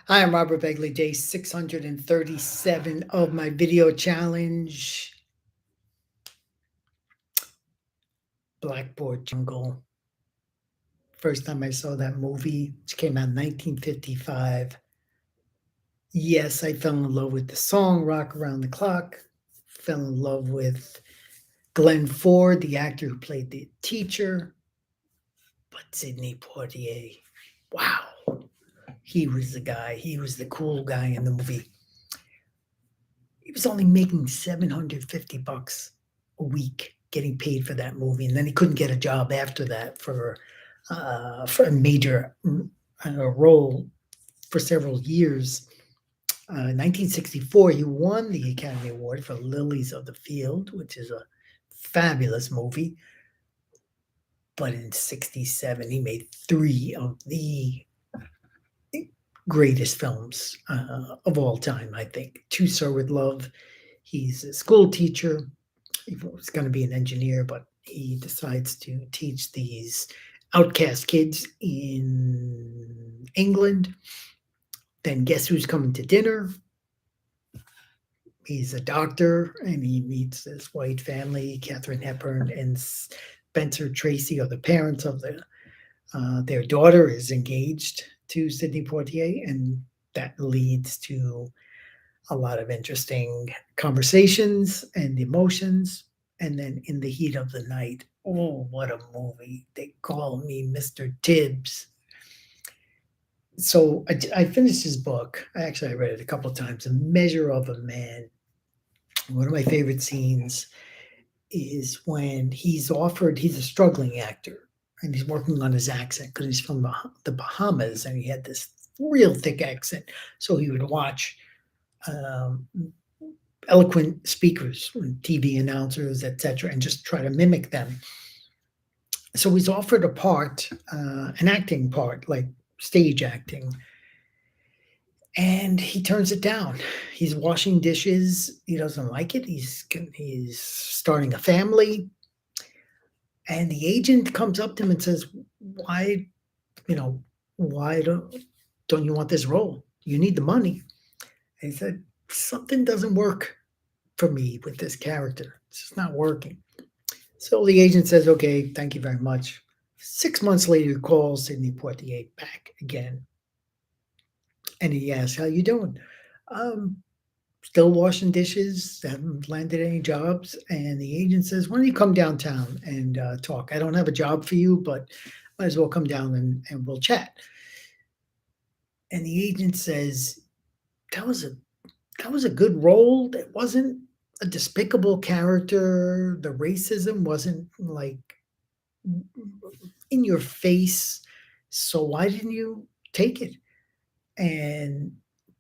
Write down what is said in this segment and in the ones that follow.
Hi, I'm Robert Begley, day 637 of my video challenge, Blackboard Jungle. First time I saw that movie, which came out in 1955. Yes, I fell in love with the song Rock Around the Clock, fell in love with Glenn Ford, the actor who played the teacher, but Sidney Poitier, wow, he was the guy. He was the cool guy in the movie. He was only making 750 bucks a week getting paid for that movie, and then he couldn't get a job after that for a major role for several years. 1964, he won the Academy Award for Lilies of the Field, which is a fabulous movie. But in 67, he made three of the greatest films of all time, I think. To Sir with Love. He's a school teacher. He was going to be an engineer, but he decides to teach these outcast kids in England. Then guess who's coming to dinner? He's a doctor, and he meets this white family, Katharine Hepburn and Spencer Tracy are the parents of their daughter is engaged to Sidney Poitier, and that leads to a lot of interesting conversations and emotions. And then in the heat of the night, oh, what a movie. They call me Mr. Tibbs. So I finished his book. I read it a couple of times. A Measure of a Man. One of my favorite scenes is when he's a struggling actor and he's working on his accent because he's from the Bahamas and he had this real thick accent. So he would watch um, eloquent speakers, TV announcers, etc., and just try to mimic them. So he's offered a part, an acting part, like stage acting, and he turns it down. He's washing dishes. He doesn't like it. He's starting a family, and the agent comes up to him and says, "Why, you know, why don't you want this role? You need the money." And he said, "Something doesn't work for me with this character. It's just not working." So the agent says, "Okay, thank you very much." 6 months later, he calls Sidney Poitier back again, and he asks, "How you doing?" Um, Still washing dishes, haven't landed any jobs. And the agent says, "Why don't you come downtown and talk? I don't have a job for you, but might as well come down and we'll chat." And the agent says, "That was a that was a good role. That wasn't a despicable character. The racism wasn't like in your face. So why didn't you take it?" And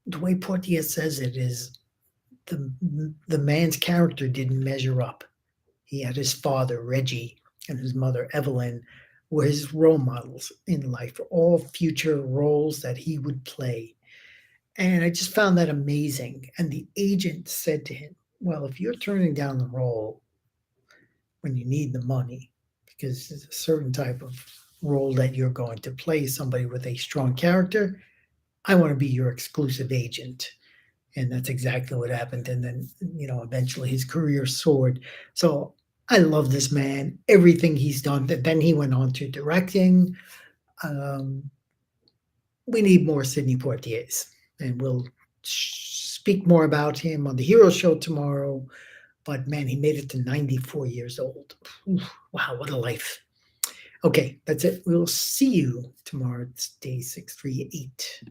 the way Portier says it is the the man's character didn't measure up. He had his father Reggie and his mother Evelyn were his role models in life for all future roles that he would play. And I just found that amazing. And the agent said to him, "Well, if you're turning down the role when you need the money, because it's a certain type of role that you're going to play, somebody with a strong character, I want to be your exclusive agent." And that's exactly what happened. And then, eventually his career soared. So I love this man, everything he's done. Then he went on to directing. Um, we need more Sidney Poitiers, and we'll speak more about him on the Hero Show tomorrow. But man, he made it to 94 years old. Oof, wow, what a life. Okay, that's it. We'll see you tomorrow. It's day 638.